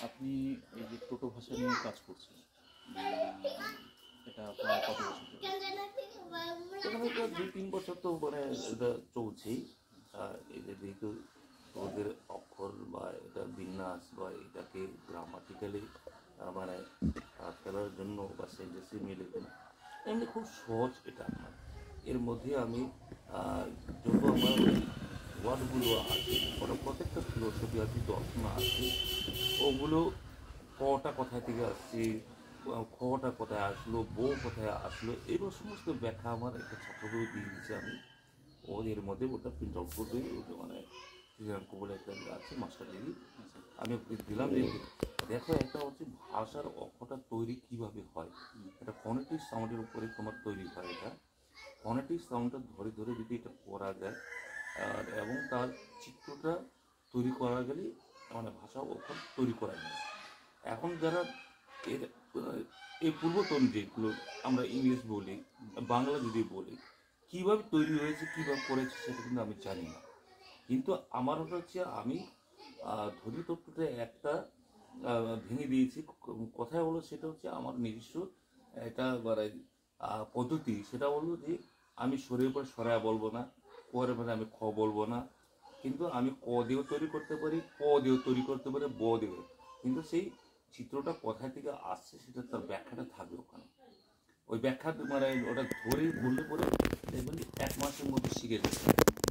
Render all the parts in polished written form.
আপনি এই যে টোটো ভাষা নিয়ে কাজ করছেন, এটা প্রায় কত বছর ধরে? এখানে তো 2-3 বছর তো মানে এটা চলছেই। এই যে যেহেতু ওদের অক্ষর বা এটা বিন্যাস বা এটাকে গ্রামাটিক্যালি মানে ফেলার জন্য বা সেন্টেন্সে মিলে কিনা এমনি খুব সহজ এটা আমার। এর মধ্যে আমি যত আমার ওয়ার্ডগুলো আছে ওটা প্রত্যেকটা ফিলোসফি আছে, দর্শন আছে, ওগুলো কটা কোথায় থেকে আসছে, খটা কোথায় আসলো, বউ কোথায় আসলো, এগুলো সমস্ত ব্যাখ্যা আমার একটা ছাত্রকেও দিয়ে দিয়েছি আমি। ওদের মধ্যে ওটা প্রিন্ট আউট করে ওটা মানে শ্রীরাঙ্ক বলে একটা আছে মাস্টার ডিগ্রি, আমি ওকে দিলাম যে দেখো একটা হচ্ছে ভাষার অক্ষরটা তৈরি কিভাবে হয়, এটা ফনেটিক সাউন্ডের উপরে তোমার তৈরি হয়। এটা ফনেটিক সাউন্ডটা ধরে ধরে যদি এটা করা যায় এবং তার চিত্রটা তৈরি করা গেলে মানে ভাষা অক্ষর তৈরি করা যায়। এখন যারা এর এই পূর্বতন যেগুলো আমরা ইংলিশ বলি, বাংলা যদি বলি, কীভাবে তৈরি হয়েছে কীভাবে করেছে সেটা কিন্তু আমি জানি না। কিন্তু আমার ওটা হচ্ছে আমি ধ্বনি তত্ত্বটা একটা ভেঙে দিয়েছি। কথায় হলো সেটা হচ্ছে আমার নিজস্ব একটা মানে পদ্ধতি, সেটা হলো যে আমি সরের পরে সরায়া বলবো না, পরে মানে আমি খ বলবো না, কিন্তু আমি ক দিয়েও তৈরি করতে পারি, ক দিয়েও তৈরি করতে পারি, ব দিয়েও, কিন্তু সেই চিত্রটা কোথায় থেকে আসছে সেটা তার ব্যাখ্যাটা থাকবে ওখানে। ওই ব্যাখ্যা মানে ওটা ধরে বললে পরে দেখবেন 1 মাসের মধ্যে শিখে যাবে।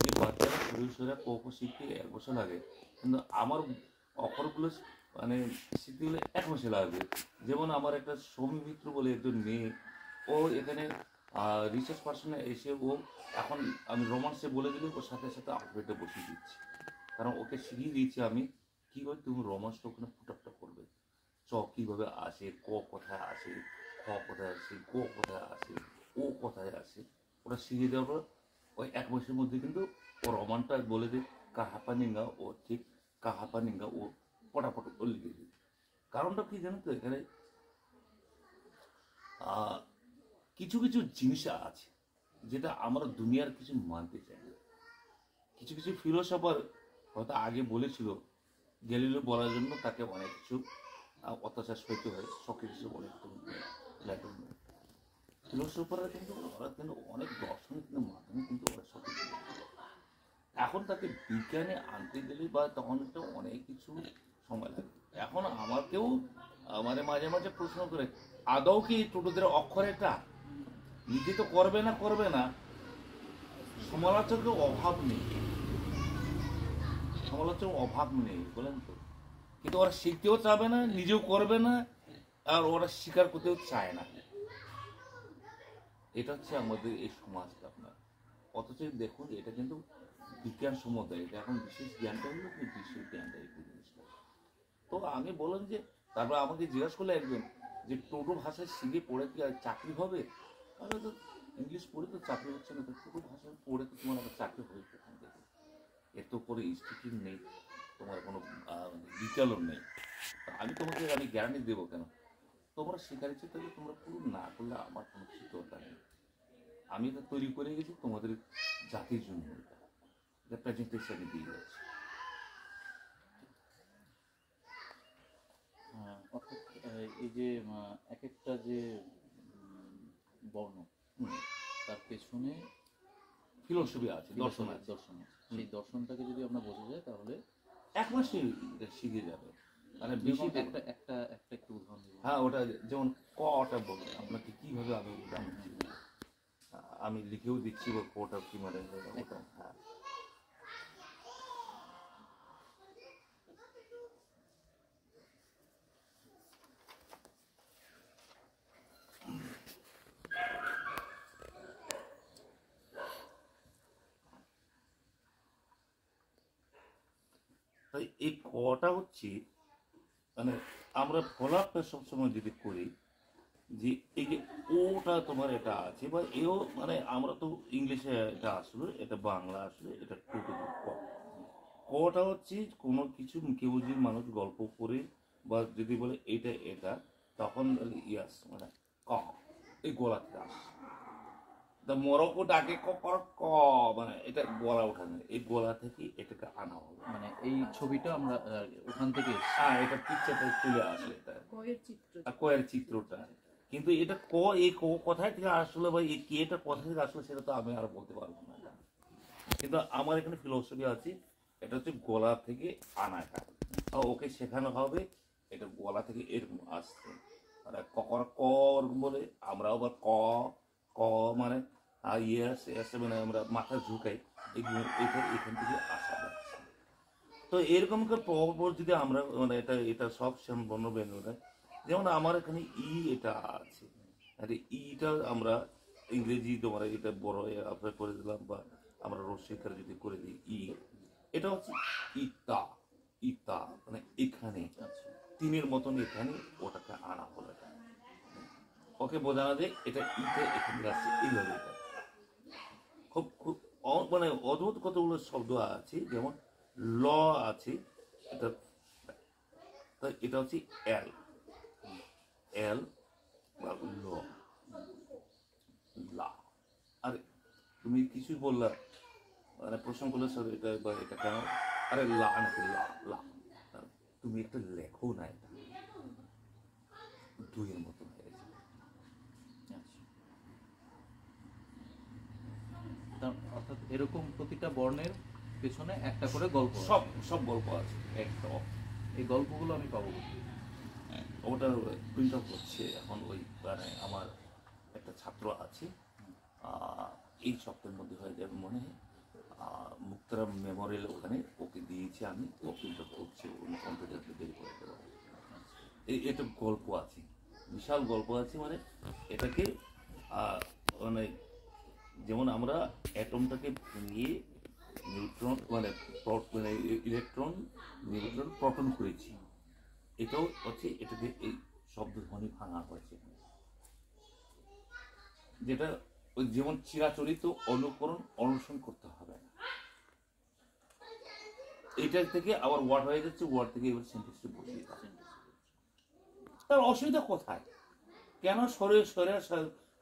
যে বাচ্চারা শরীর শরীরে ক খ শিখতে 1 বছর লাগে, কিন্তু আমার অক্ষরগুলো মানে শিখতে গেলে 1 মাসে লাগবে। যেমন আমার একটা সৌমি মিত্র বলে একজন মেয়ে, ও এখানে রিসার্চ পার্সনে এসে ও এখন আমি রোমান্সে বলে দিলে ওর সাথে সাথে আলফাবেটে বসিয়ে দিচ্ছি, কারণ ওকে শিখিয়ে দিয়েছি আমি কী করে তুমি রোমান্সটা ওখানে ফুটাফটা করবে। চ কীভাবে আসে, ক কোথায় আসে, খ কোথায় আসে, গ কোথায় আসে, ও কোথায় আসে, ওটা শিখিয়ে দেওয়ার পর ওই 1 মাসের মধ্যে কিন্তু ও রোমানটা বলে দেয় কাহাপানিঙ্গা, ও ঠিক কাহাপানিঙ্গা ও পটাপট ও লিখে দিই। কারণটা কি জানো তো, এখানে কিছু কিছু জিনিস আছে যেটা আমরা দুনিয়ার কিছু মানতে চাই না। কিছু কিছু ফিলোসফার হয়তো আগে বলেছিল, গ্যালিলিও বলার জন্য তাকে অনেক কিছু অত্যাচার সইতে হয়, সক্রেটিস অনেক ফিলোসফাররা কিন্তু ওরা কিন্তু অনেক দর্শনের কিন্তু মাধ্যমে কিন্তু ওরা সঠিক। এখন তাকে বিজ্ঞানে আনতে গেলে বা তখন একটা অনেক কিছু সময় লাগে। এখন আমাকেও মানে মাঝে মাঝে প্রশ্ন করে আদৌ কি টোটোদের অক্ষর এটা নিজে তো করবে না, সমালোচকের অভাব নেই, সমালোচকের অভাব নেই বলেন তো, কিন্তু ওরা শিখতেও চাবে না, নিজেও করবে না, আর ওরা স্বীকার করতেও চায় না। এটা হচ্ছে আমাদের এই সমাজটা আপনার। অথচ দেখুন এটা কিন্তু বিজ্ঞানসম্মত, এটা এখন বিশেষ জ্ঞানটা হলো কি বিশেষ জ্ঞানটা এই জিনিসটা। তো আমি বললাম যে তারপর আমাকে জিজ্ঞাসা করলো একজন যে টোটো ভাষা শিখে পড়ে কি আর চাকরি হবে? আমি তো ইংলিশ পড়ে তো চাকরি হচ্ছে না, তো টোটো ভাষা পড়ে তো তোমার একটা চাকরি হবে কোথান থেকে? এর তো পরে ইনস্টিটিউট নেই, তোমার কোনো বিদ্যালয় নেই। আমি তোমাকে আমি গ্যারান্টি দেবো কেন? তোমরা শেখার ইচ্ছে তাহলে তোমরা পুরো না করলে আমার কোনো কিছু দরকার নেই। আমি এটা তৈরি করে গেছি তোমাদের জাতির জন্য, এটা প্রেজেন্টেশনে দিয়ে যাচ্ছি। অর্থাৎ এই যে এক একটা যে বর্ণ, তার পেছনে ফিলোসফি আছে, দর্শন আছে, দর্শন আছে। সেই দর্শনটাকে যদি আমরা বোঝা যায় তাহলে 1 মাসে শিখে যাবে। মানে বেশি একটা একটা একটা একটু উদাহরণ দেবো। হ্যাঁ, ওটা যেমন কটা বলবে আপনাকে কীভাবে আমি উদাহরণ দিচ্ছি, আমি লিখেও দিচ্ছি বা কটা কি মানে ওটা। হ্যাঁ, তাই এই কটা হচ্ছে মানে আমরা ফলাপটা সবসময় যদি করি যে এই যে ওটা তোমার এটা আছে বা এও মানে আমরা তো ইংলিশে এটা আসলে, এটা বাংলা আসলে, এটা টোটো ক। কটা হচ্ছে কোনো কিছু কেউ যদি মানুষ গল্প করে বা যদি বলে এটা এটা, তখন ইয়াস মানে ক, এই গলা থেকে আসে। তা মরক্কো ডাকে ক ক ক, মানে এটা গলা ওঠানো, এই গলা থেকে এটাকে আনা হবে। মানে এই ছবিটা আমরা ওখান থেকে এসেছি। হ্যাঁ, এটা পিকচারটা চলে আসে, এটা কয়ের চিত্রটা। কিন্তু এটা এই কোথায় থেকে আসলে বা এই কেটা কোথা থেকে আসলে সেটা তো আমি আর বলতে পারবো না। কিন্তু আমার এখানে ফিলোসফি আছে, এটা হচ্ছে গলা থেকে আনাটা, আর ওকে শেখানো হবে এটা গলা থেকে এরকম আসতে, মানে ক ওরকম বলে আমরা আবার ক ক মানে ইয়ে মানে আমরা মাথা ঝুঁকাই, এগুলো এখান থেকে আসা যাচ্ছে। তো এরকম করে পর যদি আমরা মানে এটা সব বর্ণ ব্যঞ্জন, যেমন আমার এখানে ই এটা আছে, আর ইটা আমরা ইংরেজি তোমার এটা বড় আপনার করে দিলাম, বা আমরা রসিকার যদি করে দিই ই, এটা হচ্ছে ইতা, ইতা মানে এখানে তিনের মতন এখানে ওটাকে আনা হলো, ওকে বোঝানো যায় এটা ইতে এখানে আসছে এইভাবে। এটা খুব খুব মানে অদ্ভুত কতগুলো শব্দ আছে, যেমন ল আছে, এটা এটা হচ্ছে এল, এল বা ল, লা। আর তুমি কিছুই বললা, মানে প্রশ্ন করলে স্যার এটা বা এটা কেন, আরে লা নাকি লা, লা তুমি একটা লেখো না, এটা দুইয়ের মতো হয়ে গেছে। অর্থাৎ এরকম প্রতিটা বর্ণের পেছনে একটা করে গল্প, সব গল্প আছে একদম। এই গল্পগুলো আমি পাবো। ওটা প্রিন্ট আউট হচ্ছে এখন, ওই মানে আমার একটা ছাত্র আছে, এই সপ্তাহের মধ্যে হয়ে যাবে মনে হয়, মুক্তারাম মেমোরিয়াল ওখানে ওকে দিয়েছি আমি, ও প্রিন্ট আউট করছে, কম্পিউটারকে বের করে দেবো। এটা গল্প আছে, বিশাল গল্প আছে, মানে এটাকে মানে যেমন আমরা অ্যাটমটাকে নিয়ে নিউট্রন মানে ইলেকট্রন, নিউট্রন, প্রোটন করেছি, এটাও হচ্ছে এটাকে এই শব্দধ্বনি ভাঙা হয়েছে, যেটা যেমন চিরাচরিত অনুকরণ অনুসরণ করতে হবে না, এটার থেকে আবার ওয়ার্ড হয়ে যাচ্ছে, ওয়ার্ড থেকে এবার সেন্টেন্সটা বসিয়ে দিতে হবে। তার অসুবিধা কোথায়? কেন সরে সরে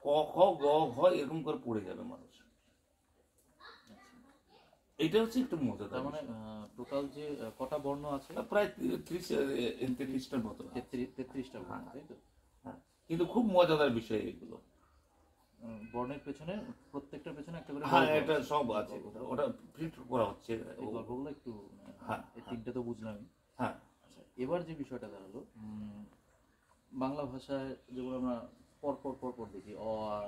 ক খ গ ঘ এরকম করে পড়ে যাবে মানুষ? এটা হচ্ছে একটু মজাদার। মানে টোটাল যে কটা বর্ণ আছে, প্রায় 33টার মতো, 33টা বর্ণ, তাই তো? হ্যাঁ, কিন্তু খুব মজাদার বিষয় এগুলো। বর্ণের পেছনে প্রত্যেকটার পেছনে একটা করে, হ্যাঁ, এটা সব আছে, ওটা প্রিন্ট করা হচ্ছে। এই গল্পগুলো একটু, হ্যাঁ, এই তিনটে তো বুঝলামই। হ্যাঁ, আচ্ছা, এবার যে বিষয়টা দাঁড়ালো, বাংলা ভাষায় যেমন আমরা পর পর পর পর দেখি অ আ,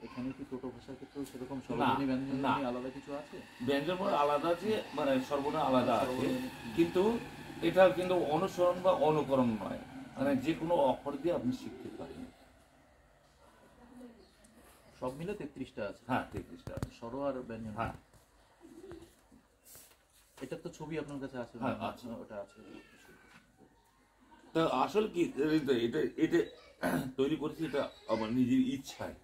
এখানে কি টোটো ভাষার ক্ষেত্রেও সেরকম স্বরধ্বনি ব্যঞ্জনধ্বনি আলাদা কিছু আছে? ব্যঞ্জন আলাদা আছে, মানে সর্বনাম আলাদা আছে, কিন্তু এটা কিন্তু অনুসরণ বা অনুকরণ নয়, মানে যে কোনো অক্ষর দিয়ে আপনি শিখতে পারেন। সব মিলে 33টা আছে। হ্যাঁ, 33টা স্বর আর ব্যঞ্জন। হ্যাঁ, এটার তো ছবি আপনার কাছে আছে? হ্যাঁ, আছে। ওটা আছে। তা আসলে কি এটা এটা তৈরি করেছি, এটা আমার নিজের ইচ্ছায়।